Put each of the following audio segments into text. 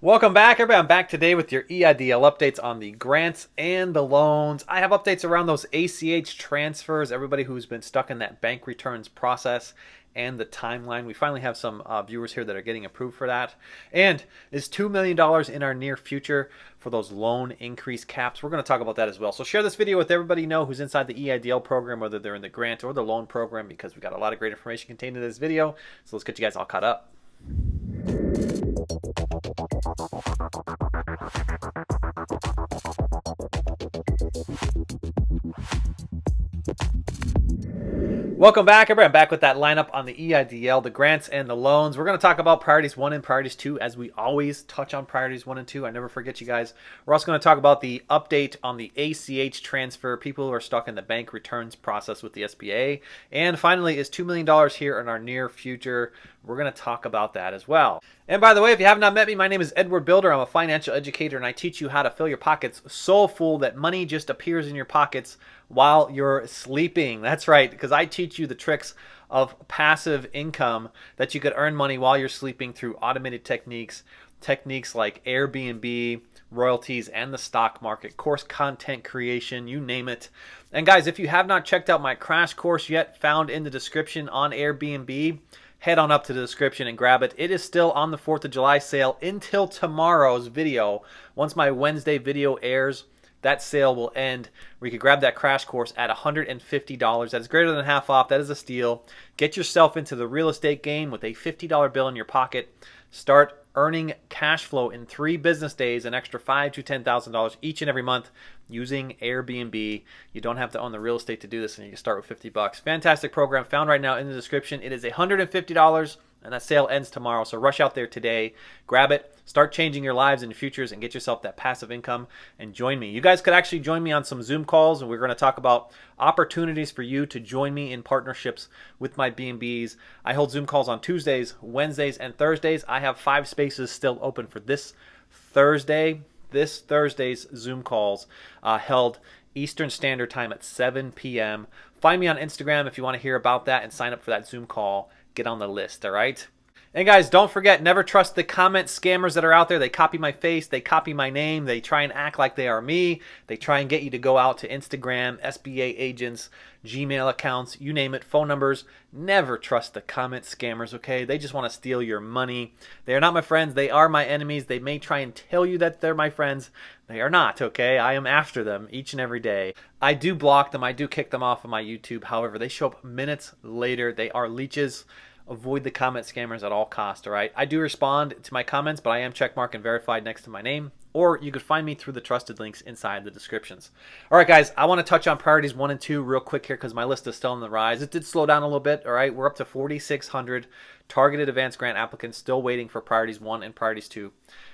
Welcome back, everybody. I'm back today with your EIDL updates on the grants and the loans. I have updates around those ACH transfers, everybody who's been stuck in that bank returns process and the timeline. We finally have some viewers here that are getting approved for that. And is $2 million in our near future for those loan increase caps? We're going to talk about that as well. So share this video with everybody you know who's inside the EIDL program, whether they're in the grant or the loan program, because we got a lot of great information contained in this video. So let's get you guys all caught up. Welcome back, everybody. I'm back with that lineup on the EIDL, the grants and the loans. We're going to talk about priorities 1 and priorities 2, as we always touch on priorities 1 and 2. I never forget you guys. We're also going to talk about the update on the ACH transfer, people who are stuck in the bank returns process with the SBA. And finally, is $2 million here in our near future? We're going to talk about that as well. And by the way, if you have not met me, my name is Bilder. I'm a financial educator, and I teach you how to fill your pockets so full that money just appears in your pockets while you're sleeping. That's right, because I teach you the tricks of passive income that you could earn money while you're sleeping through automated techniques like AirBNB, royalties, and the stock market, course content creation, you name it. And guys, if you have not checked out my crash course yet, found in the description on Airbnb, head on up to the description and grab it. It is still on the 4th of July sale until tomorrow's video. Once my Wednesday video airs, that sale will end where you can grab that crash course at $150. That is greater than half off. That is a steal. Get yourself into the real estate game with a $50 bill in your pocket. Start earning cash flow in 3 business days, an extra $5,000 to $10,000 each and every month using Airbnb. You don't have to own the real estate to do this, and you can start with $50. Fantastic program found right now in the description. It is $150. And that sale ends tomorrow, so rush out there today, grab it, start changing your lives and your futures, and get yourself that passive income, and join me. You guys could actually join me on some Zoom calls, and we're going to talk about opportunities for you to join me in partnerships with my B&Bs. I hold Zoom calls on Tuesdays, Wednesdays, and Thursdays. I have 5 spaces still open for this Thursday. This Thursday's Zoom calls held Eastern Standard Time at 7 p.m. Find me on Instagram if you want to hear about that and sign up for that Zoom call. Get on the list, all right? And guys, don't forget, never trust the comment scammers that are out there. They copy my face, they copy my name, they try and act like they are me. They try and get you to go out to Instagram, SBA agents, Gmail accounts, you name it, phone numbers. Never trust the comment scammers, okay? They just want to steal your money. They are not my friends. They are my enemies. They may try and tell you that they're my friends. They are not, okay? I am after them each and every day. I do block them. I do kick them off of my YouTube. However, they show up minutes later. They are leeches. Avoid the comment scammers at all costs, all right? I do respond to my comments, but I am checkmarked and verified next to my name. Or you could find me through the trusted links inside the descriptions. All right, guys, I want to touch on priorities 1 and 2 real quick here because my list is still on the rise. It did slow down a little bit, all right? We're up to 4,600 targeted advanced grant applicants still waiting for priorities 1 and priorities 2.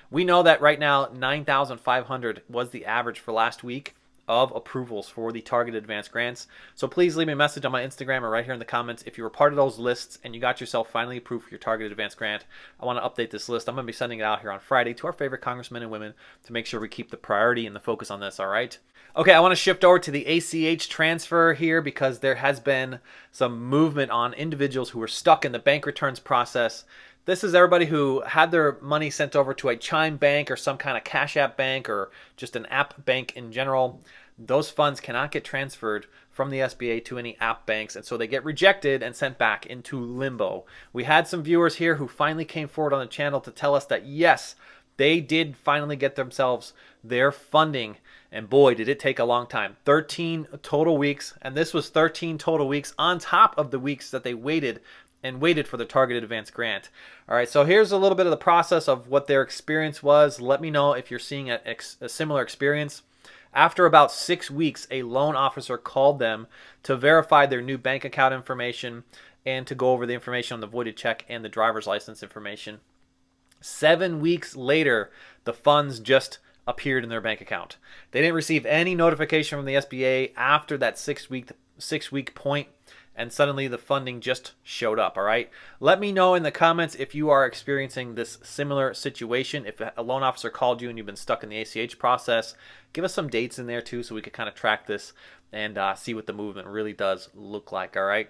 We know that right now 9,500 was the average for last week of approvals for the targeted advanced grants. So please leave me a message on my Instagram or right here in the comments if you were part of those lists and you got yourself finally approved for your targeted advanced grant. I want to update this list. I'm going to be sending it out here on Friday to our favorite congressmen and women to make sure we keep the priority and the focus on this, all right? Okay, I want to shift over to the ACH transfer here because there has been some movement on individuals who are stuck in the bank returns process. This is everybody who had their money sent over to a Chime bank or some kind of Cash App bank or just an app bank in general. Those funds cannot get transferred from the SBA to any app banks, and so they get rejected and sent back into limbo. We had some viewers here who finally came forward on the channel to tell us that yes, they did finally get themselves their funding, and boy, did it take a long time. 13 total weeks, and this was 13 total weeks on top of the weeks that they waited for the targeted advanced grant. All right, so here's a little bit of the process of what their experience was. Let me know if you're seeing a similar experience. After about 6 weeks, a loan officer called them to verify their new bank account information and to go over the information on the voided check and the driver's license information. 7 weeks later, the funds just appeared in their bank account. They didn't receive any notification from the SBA after that 6 week point, and suddenly the funding just showed up, all right? Let me know in the comments if you are experiencing this similar situation. If a loan officer called you and you've been stuck in the ACH process, give us some dates in there too so we could kind of track this and see what the movement really does look like, all right?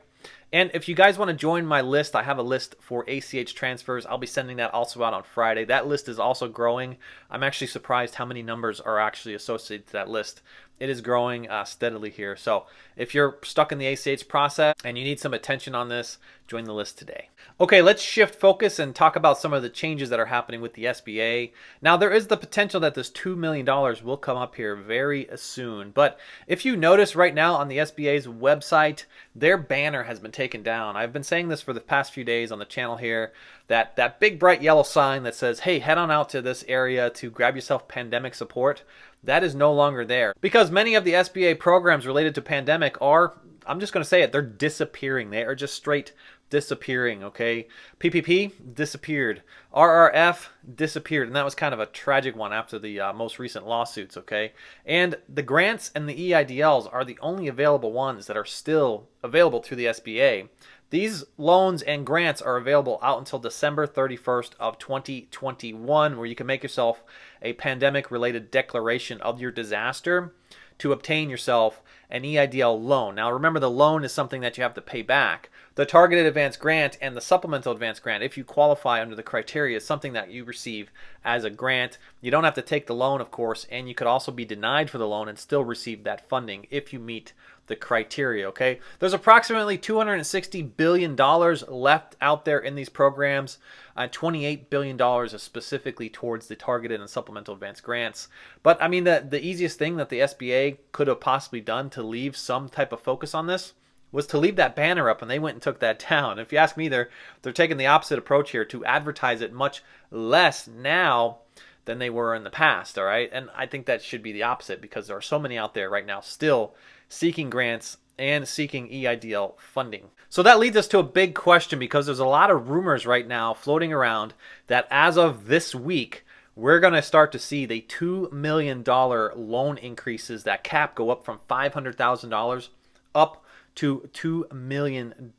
And if you guys want to join my list, I have a list for ACH transfers. I'll be sending that also out on Friday. That list is also growing. I'm actually surprised how many numbers are actually associated to that list. It is growing steadily here. So if you're stuck in the ACH process and you need some attention on this, join the list today. Okay, let's shift focus and talk about some of the changes that are happening with the SBA. Now, there is the potential that this $2 million will come up here very soon. But if you notice right now on the SBA's website, their banner has been taken down. I've been saying this for the past few days on the channel here, that big bright yellow sign that says, hey, head on out to this area to grab yourself pandemic support, that is no longer there. Because many of the SBA programs related to pandemic are, I'm just going to say it, they're disappearing. They are just straight disappearing, okay? PPP disappeared. RRF disappeared, and that was kind of a tragic one after the most recent lawsuits, okay? And the grants and the EIDLs are the only available ones that are still available through the SBA. These loans and grants are available out until December 31st of 2021, where you can make yourself a pandemic-related declaration of your disaster to obtain yourself an EIDL loan. Now remember, the loan is something that you have to pay back. The targeted advance grant and the supplemental advance grant, if you qualify under the criteria, is something that you receive as a grant. You don't have to take the loan, of course, and you could also be denied for the loan and still receive that funding if you meet the criteria, okay? There's approximately $260 billion left out there in these programs. $28 billion is specifically towards the targeted and supplemental advance grants. But I mean, the easiest thing that the SBA could have possibly done to leave some type of focus on this was to leave that banner up, and they went and took that down. If you ask me, they're taking the opposite approach here to advertise it much less now than they were in the past, all right? And I think that should be the opposite, because there are so many out there right now still seeking grants and seeking EIDL funding. So that leads us to a big question, because there's a lot of rumors right now floating around that as of this week, we're going to start to see the $2 million loan increases, that cap go up from $500,000 up to $2 million.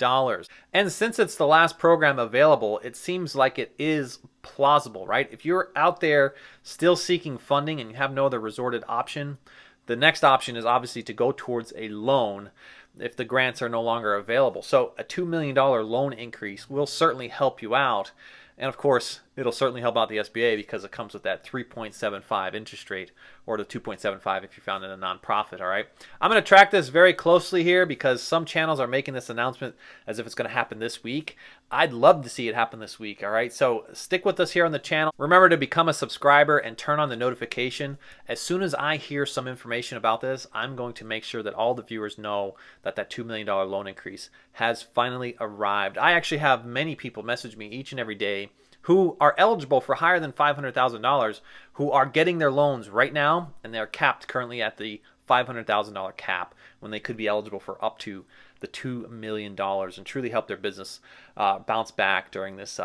And since it's the last program available, it seems like it is plausible, right? If you're out there still seeking funding and you have no other resorted option, the next option is obviously to go towards a loan if the grants are no longer available. So a $2 million loan increase will certainly help you out. And of course, it'll certainly help out the SBA because it comes with that 3.75 interest rate, or the 2.75 if you found it a nonprofit, all right? I'm going to track this very closely here because some channels are making this announcement as if it's going to happen this week. I'd love to see it happen this week, all right? So stick with us here on the channel. Remember to become a subscriber and turn on the notification. As soon as I hear some information about this, I'm going to make sure that all the viewers know that that $2 million loan increase has finally arrived. I actually have many people message me each and every day who are eligible for higher than $500,000, who are getting their loans right now, and they're capped currently at the $500,000 cap, when they could be eligible for up to the $2 million and truly help their business bounce back during this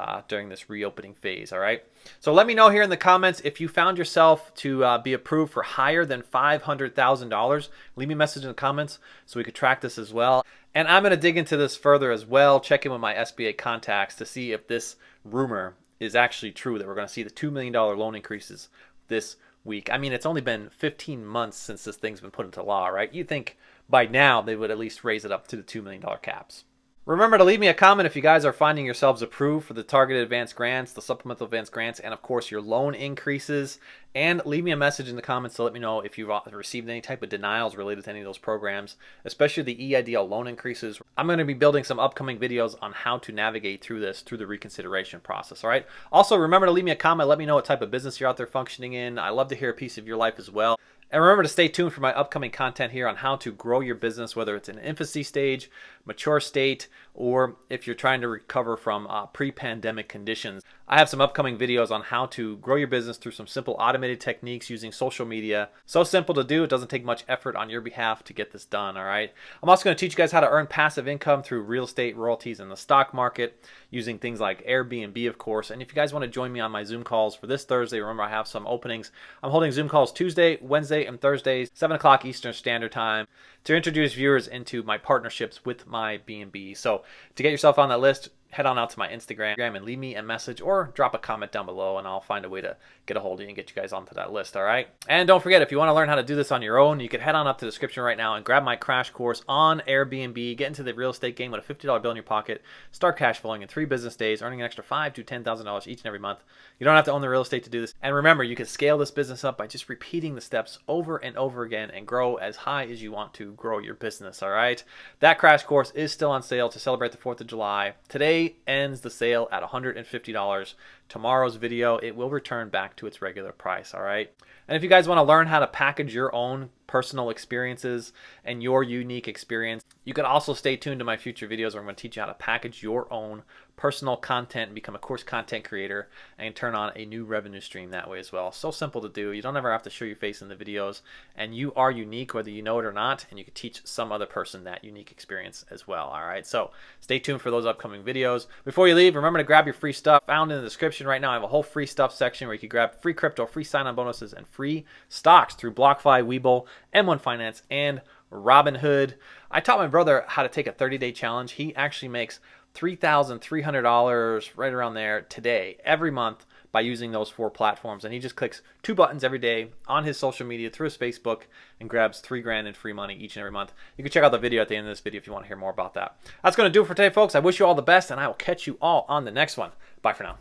reopening phase, all right? So let me know here in the comments if you found yourself to be approved for higher than $500,000. Leave me a message in the comments so we could track this as well. And I'm going to dig into this further as well, check in with my SBA contacts to see if this rumor is actually true, that we're going to see the $2 million loan increases this week. I mean, it's only been 15 months since this thing's been put into law, right? You'd think by now they would at least raise it up to the $2 million caps. Remember to leave me a comment if you guys are finding yourselves approved for the targeted advance grants, the supplemental advance grants, and of course your loan increases. And leave me a message in the comments to let me know if you've received any type of denials related to any of those programs, especially the EIDL loan increases. I'm going to be building some upcoming videos on how to navigate through this, through the reconsideration process, all right? Also, remember to leave me a comment. Let me know what type of business you're out there functioning in. I love to hear a piece of your life as well. And remember to stay tuned for my upcoming content here on how to grow your business, whether it's in infancy stage, mature state, or if you're trying to recover from pre-pandemic conditions. I have some upcoming videos on how to grow your business through some simple automated techniques using social media. So simple to do, it doesn't take much effort on your behalf to get this done, all right? I'm also going to teach you guys how to earn passive income through real estate, royalties, and the stock market using things like Airbnb, of course. And if you guys want to join me on my Zoom calls for this Thursday, remember I have some openings. I'm holding Zoom calls Tuesday, Wednesday, and Thursdays, 7 o'clock Eastern Standard Time, to introduce viewers into my partnerships with my B&B. So to get yourself on that list, head on out to my Instagram and leave me a message or drop a comment down below, and I'll find a way to get a hold of you and get you guys onto that list, all right? And don't forget, if you want to learn how to do this on your own, you can head on up to the description right now and grab my crash course on Airbnb. Get into the real estate game with a $50 bill in your pocket, start cash flowing in 3 business days, earning an extra $5,000 to $10,000 each and every month. You don't have to own the real estate to do this. And remember, you can scale this business up by just repeating the steps over and over again and grow as high as you want to grow your business, all right? That crash course is still on sale to celebrate the 4th of July. Today ends the sale at $150. Tomorrow's video, it will return back to its regular price, all right? And if you guys want to learn how to package your own personal experiences and your unique experience, you can also stay tuned to my future videos where I'm going to teach you how to package your own personal content and become a course content creator and turn on a new revenue stream that way as well. So simple to do. You don't ever have to show your face in the videos, and you are unique whether you know it or not, and you can teach some other person that unique experience as well, all right? So stay tuned for those upcoming videos. Before you leave, remember to grab your free stuff found in the description right now. I have a whole free stuff section where you can grab free crypto, free sign-on bonuses, and free stocks through BlockFi, Webull, M1 Finance, and Robinhood. I taught my brother how to take a 30-day challenge. He actually makes $3,300 right around there today, every month, by using those 4 platforms. And he just clicks 2 buttons every day on his social media through his Facebook and grabs $3,000 in free money each and every month. You can check out the video at the end of this video if you want to hear more about that. That's going to do it for today, folks. I wish you all the best, and I will catch you all on the next one. Bye for now.